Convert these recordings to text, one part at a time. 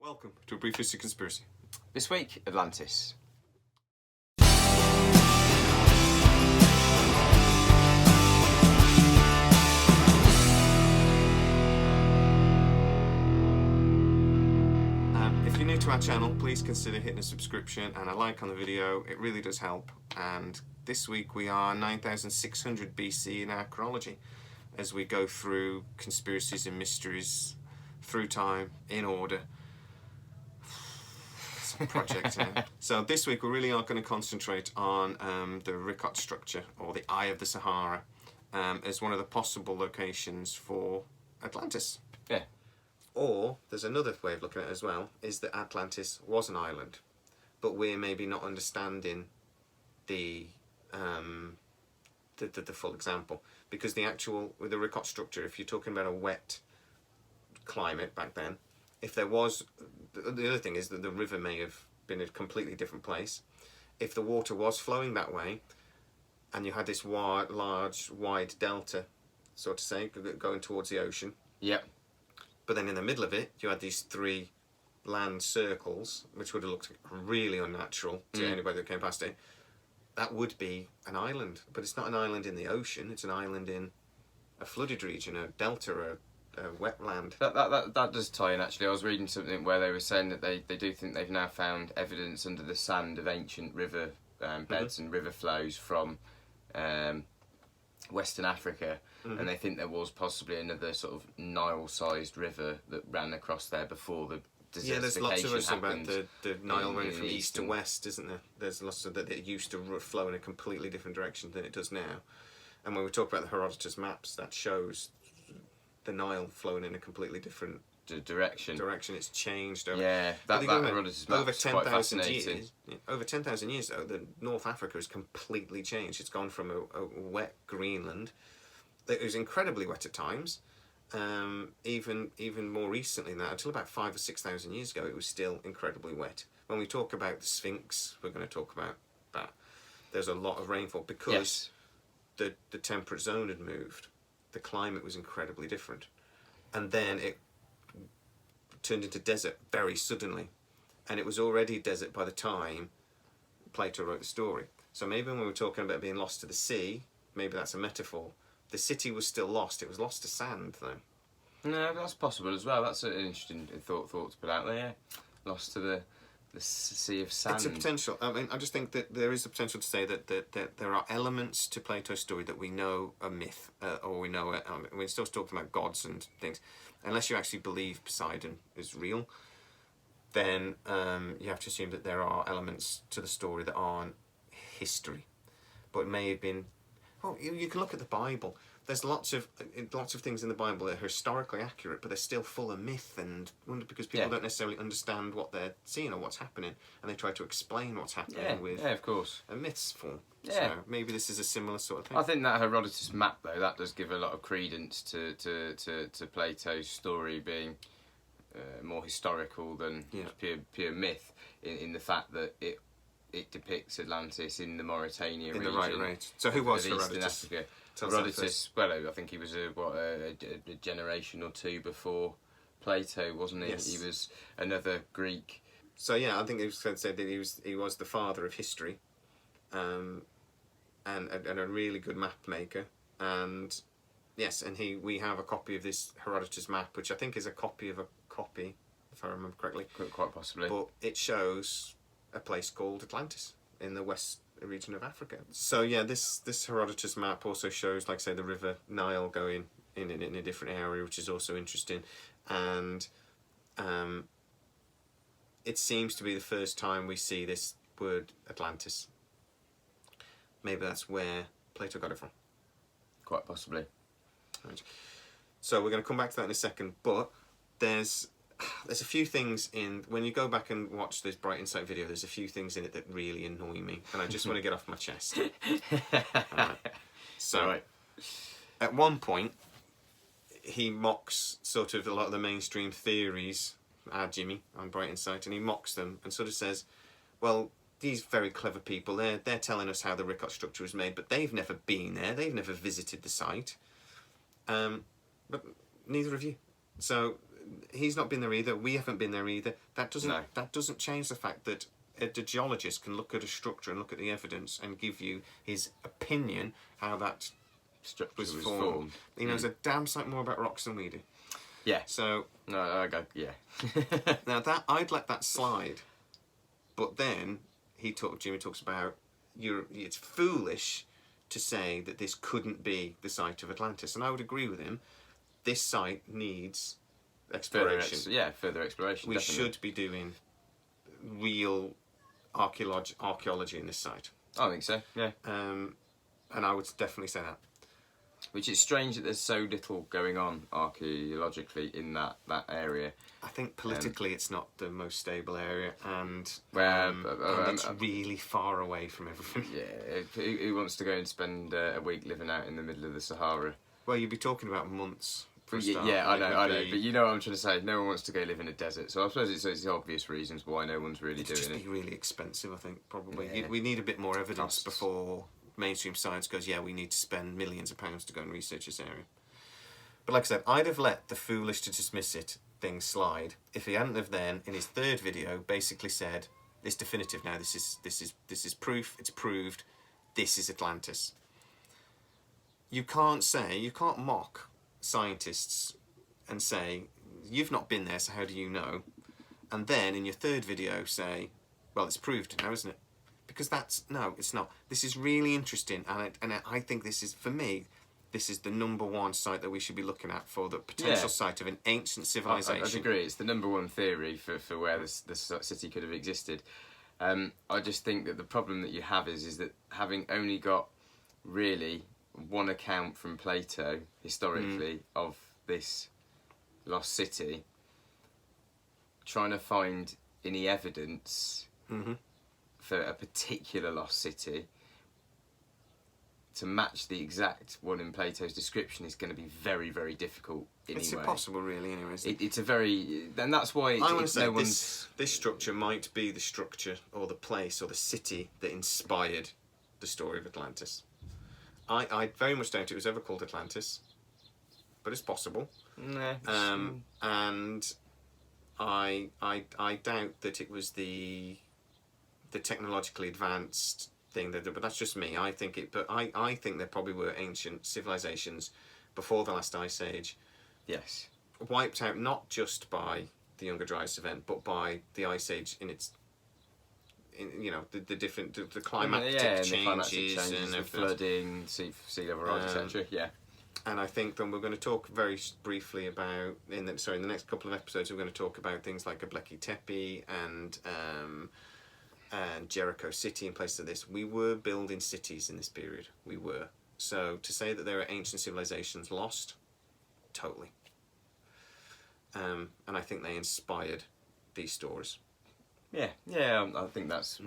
Welcome to A Brief History Conspiracy. This week, Atlantis. If you're new to our channel, please consider hitting a subscription and a like on the video. It really does help. And this week we are 9600 BC in our chronology as we go through conspiracies and mysteries through time in order. Project. So this week we really are going to concentrate on the Richat structure, or the Eye of the Sahara, as one of the possible locations for Atlantis. Yeah. Or there's another way of looking at it as well, is that Atlantis was an island, but we're maybe not understanding the full example, because the actual with the Richat structure, if you're talking about a wet climate back then, if there was, the other thing is that the river may have been a completely different place. If the water was flowing that way, and you had this large, wide delta, so to say, going towards the ocean. Yep. But then in the middle of it, you had these three land circles, which would have looked really unnatural to anybody that came past it. That would be an island, but it's not an island in the ocean. It's an island in a flooded region, a delta, a wetland. That does tie in, actually. I was reading something where they were saying that they do think they've now found evidence under the sand of ancient river beds and river flows from Western Africa, and they think there was possibly another sort of Nile-sized river that ran across there before the desertification. Yeah, there's lots of us happened about the Nile running from east to west, isn't there? There's lots of that. It used to flow in a completely different direction than it does now. And when we talk about the Herodotus maps, that shows the Nile flowing in a completely different direction. It's changed over. Yeah, that Herodotus map over is quite 10,000 fascinating. years. Over 10,000 years, though, the North Africa has completely changed. It's gone from a wet Greenland that was incredibly wet at times. Even more recently than that, until about 5,000 or 6,000 years ago, it was still incredibly wet. When we talk about the Sphinx, we're going to talk about that. There's a lot of rainfall because the temperate zone had moved. The climate was incredibly different, and then it turned into desert very suddenly, and it was already desert by the time Plato wrote the story. So maybe when we were talking about being lost to the sea, maybe that's a metaphor. The city was still lost. It was lost to sand, though. No, that's possible as well. That's an interesting thought to put out there. Yeah. Lost to the sea of sand. It's a potential. I mean, I just think that there is a potential to say that there are elements to Plato's story that we know are myth, or we know we're still talking about gods and things. Unless you actually believe Poseidon is real, then you have to assume that there are elements to the story that aren't history, but it may have been. Well, you can look at the Bible. There's lots of things in the Bible that are historically accurate, but they're still full of myth and wonder, because people don't necessarily understand what they're seeing or what's happening, and they try to explain what's happening with of course, a myth's form. Yeah. So maybe this is a similar sort of thing. I think that Herodotus map, though, that does give a lot of credence to Plato's story being more historical than pure myth, in the fact that it depicts Atlantis in the Mauritania region. In the right. So who was Eastern Herodotus? Africa. Herodotus, well, I think he was a generation or two before Plato, wasn't he? Yes. He was another Greek. So yeah, I think it was fair to say that he was the father of history, and a really good map maker. And yes, and we have a copy of this Herodotus map, which I think is a copy of a copy, if I remember correctly. Quite possibly. But it shows a place called Atlantis in the west region of Africa. So yeah, this Herodotus map also shows, like I say, the river Nile going in a different area, which is also interesting. And it seems to be the first time we see this word Atlantis. Maybe that's where Plato got it from. Quite possibly. Right. So we're going to come back to that in a second, but there's a few things in, when you go back and watch this Bright Insight video, there's a few things in it that really annoy me, and I just want to get off my chest. Alright. So, at one point, he mocks sort of a lot of the mainstream theories, Jimmy, on Bright Insight, and he mocks them and sort of says, well, these very clever people, they're telling us how the Richat structure was made, but they've never been there, they've never visited the site, but neither of you. So he's not been there either. We haven't been there either. That doesn't change the fact that a geologist can look at a structure and look at the evidence and give you his opinion how that structure was formed. He knows a damn sight more about rocks than we do. Yeah. So no, I go. Yeah. now that I'd let that slide, but then Jimmy talks about it's foolish to say that this couldn't be the site of Atlantis, and I would agree with him. This site needs exploration. Further exploration. We definitely. should be doing real archaeology in this site. I think so. Yeah. And I would definitely say that. Which is strange that there's so little going on archaeologically in that area. I think politically it's not the most stable area, and it's really far away from everything. Yeah, who wants to go and spend a week living out in the middle of the Sahara? Well, you'd be talking about months. For a start. Yeah, I know. But you know what I'm trying to say. No one wants to go live in a desert. So I suppose it's the obvious reasons why no one's really doing it. It'd just be really expensive, I think, probably. Yeah. We need a bit more evidence before mainstream science goes, yeah, we need to spend millions of pounds to go and research this area. But like I said, I'd have let the foolish to dismiss it thing slide if he hadn't have then, in his third video, basically said, it's definitive now, this is proof, it's proved, this is Atlantis. You can't mock scientists and say, you've not been there, so how do you know? And then in your third video say, well, it's proved now, isn't it? Because it's not. This is really interesting, and I think this is, for me, this is the number one site that we should be looking at for the potential site of an ancient civilization. I agree. It's the number one theory for where this city could have existed. I just think that the problem that you have is that having only got really one account from Plato historically of this lost city, trying to find any evidence for a particular lost city to match the exact one in Plato's description is going to be very, very difficult anyway. It's impossible, really, anyway. It's a very... And that's why I want to say this structure might be the structure or the place or the city that inspired the story of Atlantis. I very much doubt it was ever called Atlantis, but it's possible. And I doubt that it was the technologically advanced thing but that's just me. I think there probably were ancient civilizations before the last ice age. Yes. Wiped out not just by the Younger Dryas event, but by the ice age in its the climatic changes and the flooding, sea level rise, etc. Yeah. And I think then we're going to talk very briefly about in the next couple of episodes we're going to talk about things like Göbekli Tepe and Jericho City and places like this. We were building cities in this period. We were. So to say that there are ancient civilizations lost, totally. And I think they inspired these stories. Yeah, I think that's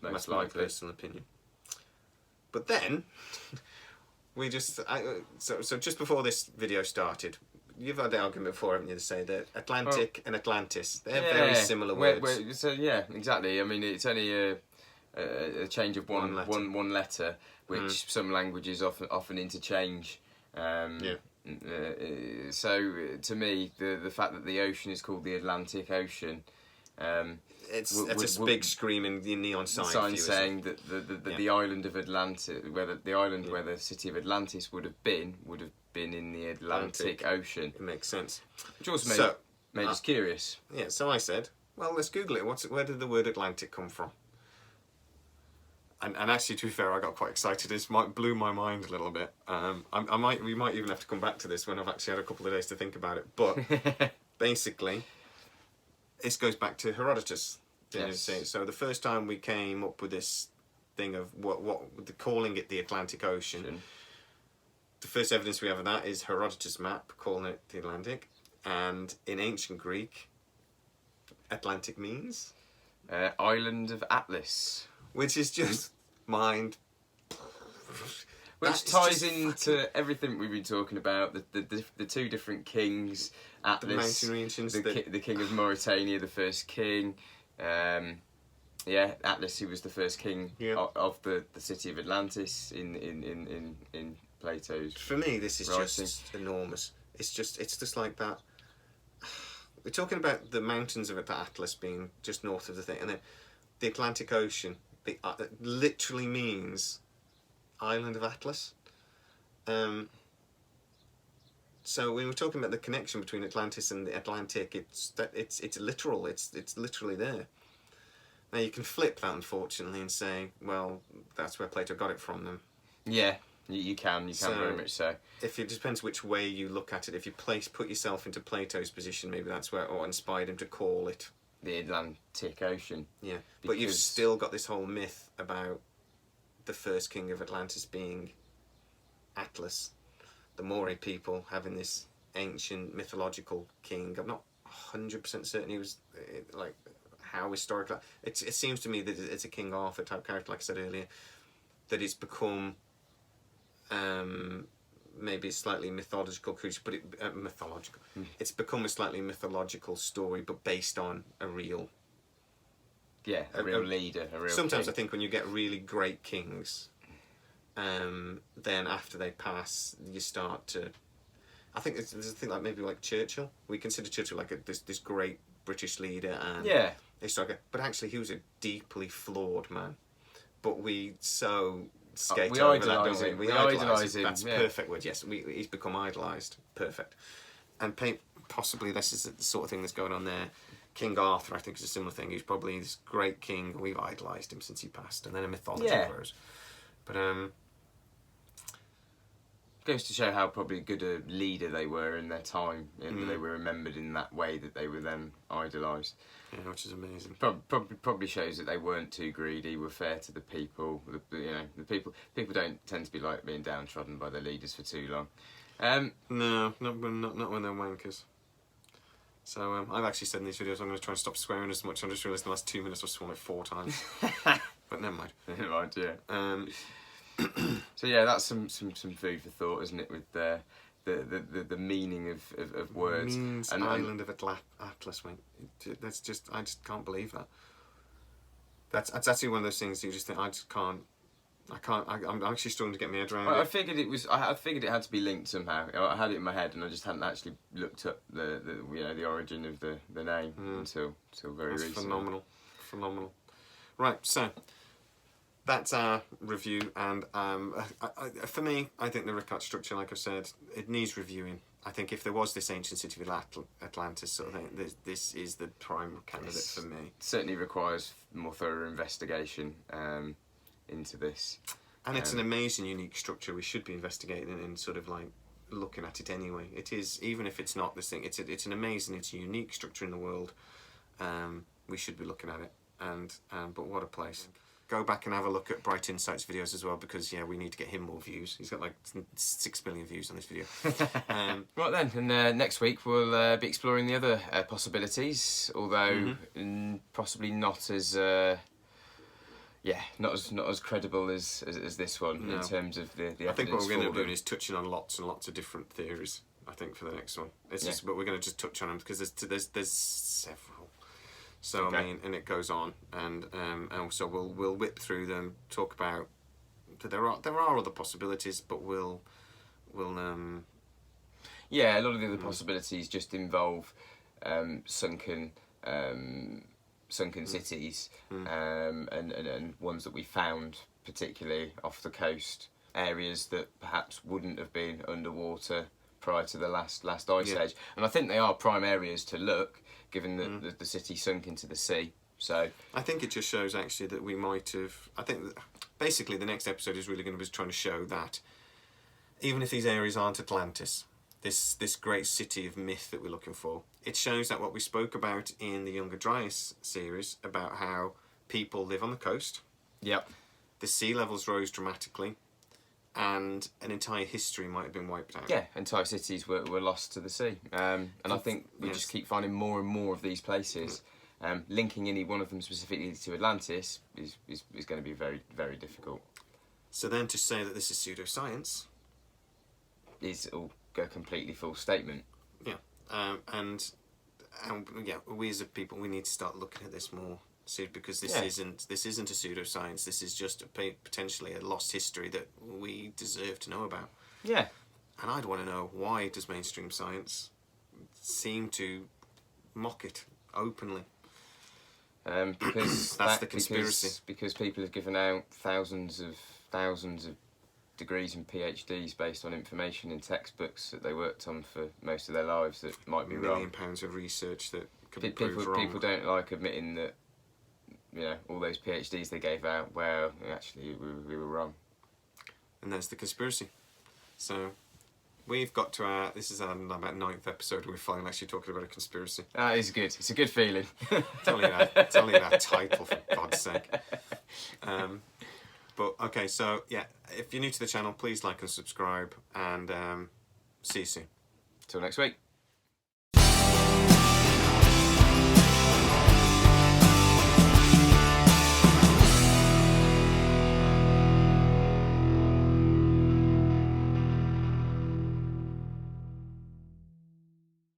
most likely. My personal opinion. But then we just so just before this video started, you've had the argument before, haven't you, to say that Atlantic and Atlantis, they're very similar words. So yeah, exactly. I mean, it's only a change of one letter, which some languages often interchange. So to me, the fact that the ocean is called the Atlantic Ocean, it's a big screaming neon sign saying that the island of Atlantis, where the city of Atlantis would have been in the Atlantic Ocean. It makes sense. Which also made us curious. Yeah, so I said, well, let's Google it. Where did the word Atlantic come from? And actually, to be fair, I got quite excited. It blew my mind a little bit. We might even have to come back to this when I've actually had a couple of days to think about it. But basically, this goes back to Herodotus. Yes. So the first time we came up with this thing of calling it the Atlantic Ocean, the first evidence we have of that is Herodotus' map calling it the Atlantic. And in ancient Greek, Atlantic means? Island of Atlas. Which is just mind. Which ties into everything we've been talking about. The two different kings, Atlas, the mountain regions, the king of Mauritania, the first king. Atlas, who was the first king of the city of Atlantis in Plato's. For me, this is writing. just enormous. It's just like that we're talking about the mountains of Atlas being just north of the thing, and then the Atlantic Ocean. Literally means island of Atlas. So when we're talking about the connection between Atlantis and the Atlantic, it's literal. It's literally there. Now you can flip that, unfortunately, and say, well, that's where Plato got it from them. Yeah, you can very much so. If it depends which way you look at it. If you put yourself into Plato's position, maybe that's where, or inspired him to call it the Atlantic Ocean. Yeah, but you've still got this whole myth about the first king of Atlantis being Atlas, the Maori people having this ancient mythological king. I'm not 100% certain he was like how historical. It seems to me that it's a King Arthur type character, like I said earlier, that it's become maybe a slightly mythological creature, but mythological. It's become a slightly mythological story, but based on a real. Yeah, a real leader, a real. Sometimes king. I think when you get really great kings, then after they pass, you start to. I think there's a thing like maybe like Churchill. We consider Churchill like this great British leader and historical, but actually he was a deeply flawed man. But we so skate over that, don't we? We idolise him. That's perfect word. Yes, he's become idolised. Perfect. And possibly this is the sort of thing that's going on there. King Arthur, I think, is a similar thing. He's probably this great king. We've idolised him since he passed, and then a mythology grows. But goes to show how probably good a leader they were in their time, and they were remembered in that way that they were then idolised. Yeah, which is amazing. Probably shows that they weren't too greedy, were fair to the people. The people don't tend to be like being downtrodden by their leaders for too long. No, not when they're wankers. So I've actually said in these videos I'm going to try and stop swearing as much. I just realised in the last 2 minutes I've sworn like 4 times. But never mind. Never mind, yeah. So yeah, that's some food for thought, isn't it? With the meaning of words. Means and island of Atlas, mate. That's just I just can't believe that. That's actually one of those things you just think I just can't. I'm actually struggling to get my head around it. I figured it was. I figured it had to be linked somehow. I had it in my head, and I just hadn't actually looked up the origin of the name until very recently. Phenomenal. Right, so that's our review, and for me, I think the Rickard structure, like I've said, it needs reviewing. I think if there was this ancient city of Atlantis sort of thing, this is the prime candidate for me. It certainly requires more thorough investigation into this. And it's an amazing, unique structure. We should be investigating and sort of like looking at it anyway. It is, even if it's not this thing, it's an amazing, it's a unique structure in the world. We should be looking at it. And but what a place. Go back and have a look at Bright Insights videos as well, because we need to get him more views. He's got like 6 million views on this video. Right then, and next week we'll be exploring the other possibilities, although possibly not as not as credible as this one in terms of the evidence. I think what we're going to be doing is touching on lots and lots of different theories. I think for the next one, it's just, but we're going to just touch on them because there's several. So okay. I mean, and it goes on, and so we'll whip through them, talk about that there are other possibilities, but we'll a lot of the other possibilities just involve sunken cities, and ones that we found particularly off the coast, areas that perhaps wouldn't have been underwater prior to the last ice age, and I think they are prime areas to look, given that the city sunk into the sea. So I think it just shows actually that we might have. I think that basically the next episode is really going to be trying to show that even if these areas aren't Atlantis, this great city of myth that we're looking for, it shows that what we spoke about in the Younger Dryas series about how people live on the coast. Yep. The sea levels rose dramatically, and an entire history might have been wiped out. Yeah, entire cities were lost to the sea. And I think we just keep finding more and more of these places. Linking any one of them specifically to Atlantis is going to be very, very difficult. So then to say that this is pseudoscience is all go completely false statement. Yeah. And we as a people, we need to start looking at this more. Because this isn't a pseudoscience. This is just potentially a lost history that we deserve to know about. Yeah. And I'd want to know, why does mainstream science seem to mock it openly. Because That's the conspiracy. Because people have given out thousands of degrees and PhDs based on information in textbooks that they worked on for most of their lives that might be £1 wrong. million of research that could be proved wrong. People don't like admitting that, you know, all those PhDs they gave out, well, actually, we were wrong. And there's the conspiracy. So, we've got to our... This is our about 9th episode. We're finally actually talking about a conspiracy. That is good. It's a good feeling. It's only that title, for God's sake. But, okay, so, yeah. If you're new to the channel, please like and subscribe. And see you soon. Till next week.